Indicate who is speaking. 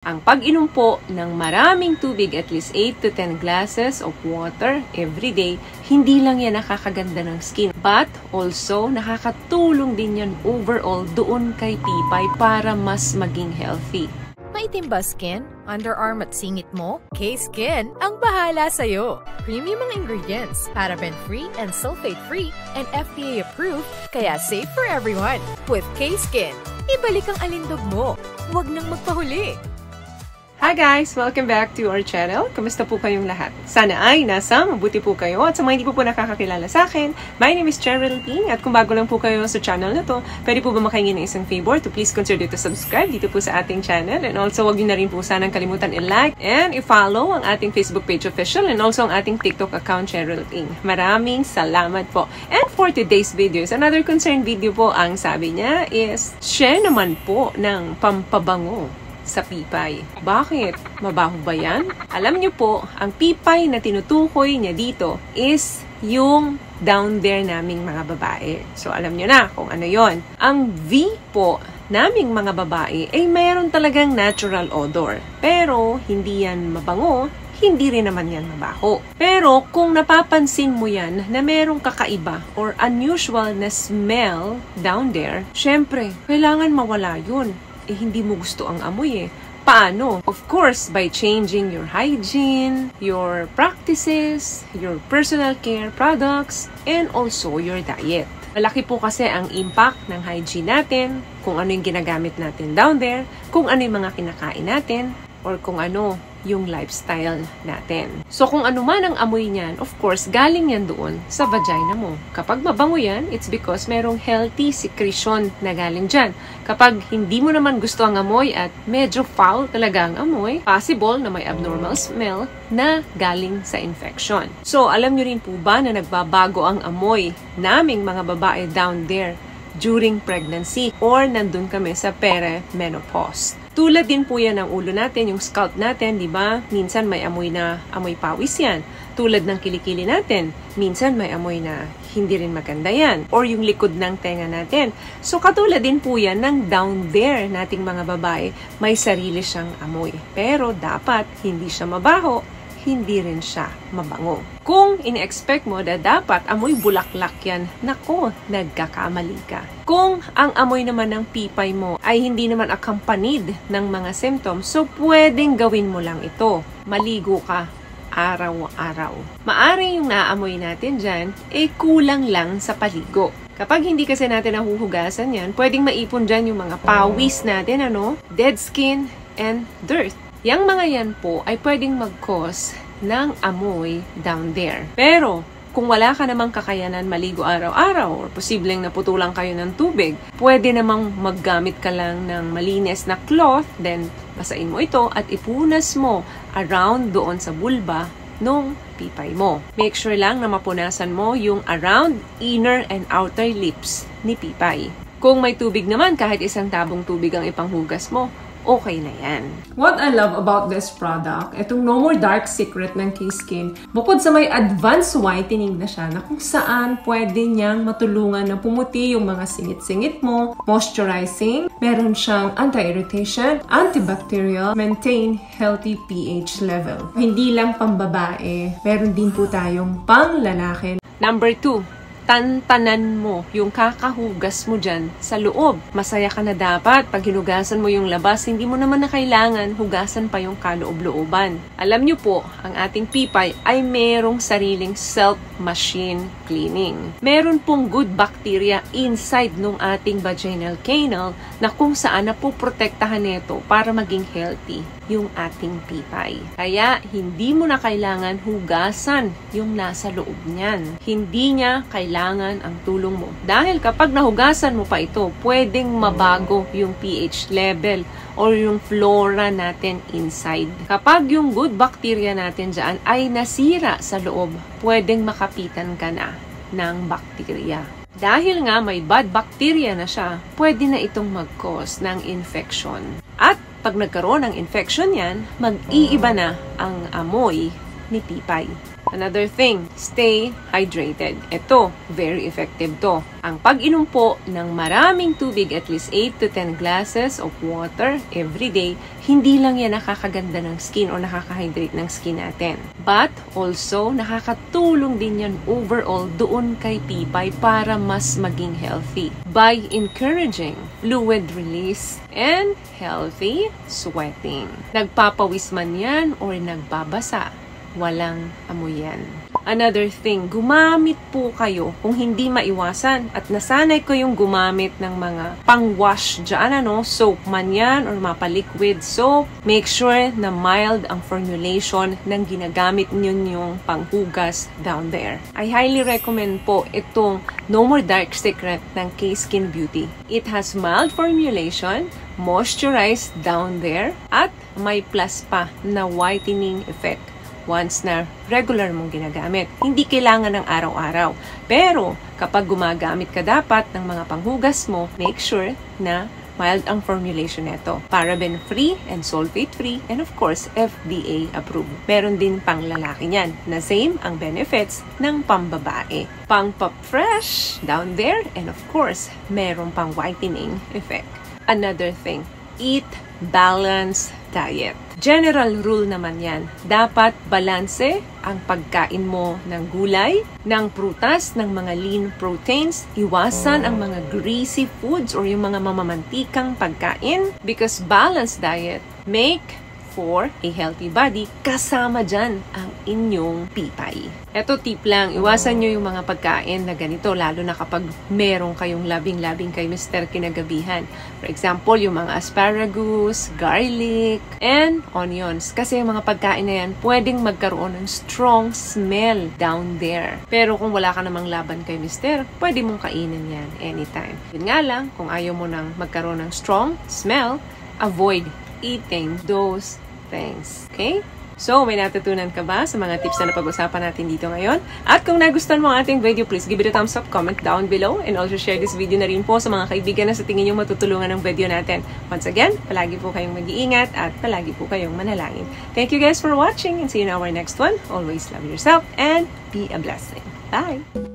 Speaker 1: Ang pag-inom po ng maraming tubig, at least 8 to 10 glasses of water every day, hindi lang yan nakakaganda ng skin, but also nakakatulong din yan overall doon kay pipay para mas maging healthy.
Speaker 2: Maitim ba skin, underarm at singit mo? K-Skin ang bahala sa'yo. Premium ang ingredients, paraben-free and sulfate-free, and FDA-approved, kaya safe for everyone. With K-Skin, ibalik ang alindog mo. Huwag nang magpahuli.
Speaker 1: Hi guys! Welcome back to our channel. Kamusta po kayong lahat? Sana ay nasa mabuti po kayo. At sa mga hindi po nakakakilala sa akin, my name is Cheryl Ting. At kung bago lang po kayo sa channel na to, pwede po ba makahingi ng isang favor to please consider to subscribe dito po sa ating channel. And also, wag niyo na rin po sanang kalimutan i-like and i-follow ang ating Facebook page official and also ang ating TikTok account, Cheryl Ting. Maraming salamat po. And for today's videos, another concern video po ang sabi niya is share naman po ng pampabango sa pipay. Bakit? Mabaho ba yan? Alam niyo po, ang pipay na tinutukoy niya dito is yung down there naming mga babae. So, alam niyo na kung ano yon. Ang V po naming mga babae ay mayroon talagang natural odor. Pero, hindi yan mabango, hindi rin naman yan mabaho. Pero, kung napapansin mo yan na merong kakaiba or unusual na smell down there, syempre, kailangan mawala yun. Hindi mo gusto ang amoy eh. Paano? Of course, by changing your hygiene, your practices, your personal care products, and also your diet. Malaki po kasi ang impact ng hygiene natin, kung ano yung ginagamit natin down there, kung ano yung mga kinakain natin, or kung ano yung lifestyle natin. So kung ano man ang amoy niyan, of course, galing yan doon sa vagina mo. Kapag mabango yan, it's because merong healthy secretion na galing dyan. Kapag hindi mo naman gusto ang amoy at medyo foul talaga ang amoy, possible na may abnormal smell na galing sa infection. So alam nyo rin po ba na nagbabago ang amoy naming mga babae down there during pregnancy or nandun kami sa perimenopause. Tulad din po yan ng ulo natin, yung scalp natin, di ba? Minsan may amoy na amoy pawis yan. Tulad ng kilikili natin, minsan may amoy na hindi rin maganda yan. Or yung likod ng tenga natin. So katulad din po yan ng down there nating mga babae, may sarili siyang amoy. Pero dapat hindi siya mabaho, hindi rin siya mabango. Kung ini-expect mo na dapat amoy bulaklak yan, nako, nagkakamali ka. Kung ang amoy naman ng pipay mo ay hindi naman accompanied ng mga symptoms, so pwedeng gawin mo lang ito. Maligo ka araw-araw. Maaring yung naamoy natin dyan, kulang lang sa paligo. Kapag hindi kasi natin nahuhugasan yan, pwedeng maipon dyan yung mga pawis natin, dead skin and dirt. Yang mga yan po ay pwedeng mag-cause ng amoy down there. Pero, kung wala ka namang kakayanan maligo araw-araw or posibleng naputulang kayo ng tubig, pwede namang maggamit ka lang ng malinis na cloth, then basain mo ito at ipunas mo around doon sa vulva nung pipay mo. Make sure lang na mapunasan mo yung around, inner, and outer lips ni pipay. Kung may tubig naman, kahit isang tabong tubig ang ipanghugas mo, okay na yan. What I love about this product, itong No More Dark Secret ng K-Skin, bukod sa may advanced whitening na siya na kung saan pwede niyang matulungan na pumuti yung mga singit-singit mo, moisturizing, meron siyang anti-irritation, antibacterial, maintain healthy pH level. Hindi lang pambabae, meron din po tayong pang-lalaki. Number 2, tantanan mo yung kakahugas mo dyan sa loob. Masaya ka na dapat. Pag hinugasan mo yung labas, hindi mo naman na kailangan hugasan pa yung kaloob-looban. Alam nyo po, ang ating pipay ay merong sariling self-machine cleaning. Meron pong good bacteria inside nung ating vaginal canal na kung saan napoprotektahan nito para maging healthy yung ating pipay. Kaya, hindi mo na kailangan hugasan yung nasa loob niyan. Hindi niya kailangan ang tulong mo. Dahil kapag nahugasan mo pa ito, pwedeng mabago yung pH level or yung flora natin inside. Kapag yung good bacteria natin dyan ay nasira sa loob, pwedeng makapitan ka na ng bacteria. Dahil nga may bad bacteria na siya, pwede na itong mag-cause ng infection. At pag nagkaroon ng infection yan, mag-iiba na ang amoy ni pipay. Another thing, stay hydrated. Ito, very effective to. Ang pag-inom po ng maraming tubig, at least 8 to 10 glasses of water every day, hindi lang yan nakakaganda ng skin o nakaka-hydrate ng skin natin. But also, nakakatulong din yan overall doon kay pipay para mas maging healthy by encouraging fluid release and healthy sweating. Nagpapawis man yan or nagbabasa, walang amoy yan. Another thing, gumamit po kayo kung hindi maiwasan at nasanay ko yung gumamit ng mga pang-wash dyan, soap man yan or mapa-liquid soap. Make sure na mild ang formulation ng ginagamit nyo yung panghugas down there. I highly recommend po itong No More Dark Secret ng K-Skin Beauty. It has mild formulation, moisturized down there, at may plus pa na whitening effect once na regular mong ginagamit. Hindi kailangan ng araw-araw. Pero, kapag gumagamit ka dapat ng mga panghugas mo, make sure na mild ang formulation nito. Paraben-free and sulfate-free and of course, FDA approved. Meron din pang lalaki niyan na same ang benefits ng pambabae. Pang pop fresh down there and of course, meron pang whitening effect. Another thing, eat balanced diet. General rule naman yan. Dapat balanse ang pagkain mo ng gulay, ng prutas, ng mga lean proteins. Iwasan ang mga greasy foods or yung mga mamamantikang pagkain because balanced diet make for a healthy body, kasama dyan ang inyong pipay. Eto tip lang, iwasan nyo yung mga pagkain na ganito, lalo na kapag meron kayong labing-labing kay Mr. kinagabihan. For example, yung mga asparagus, garlic, and onions. Kasi yung mga pagkain na yan, pwedeng magkaroon ng strong smell down there. Pero kung wala ka namang laban kay Mr., pwede mong kainin yan anytime. Yun nga lang, kung ayaw mo nang magkaroon ng strong smell, avoid eating those things. Okay? So, may natutunan ka ba sa mga tips na napag-usapan natin dito ngayon? At kung nagustuhan mo ang ating video, please give it a thumbs up, comment down below, and also share this video na rin po sa mga kaibigan na sa tingin nyo matutulungan ng video natin. Once again, palagi po kayong mag-iingat at palagi po kayong manalangin. Thank you guys for watching and see you in our next one. Always love yourself and be a blessing. Bye!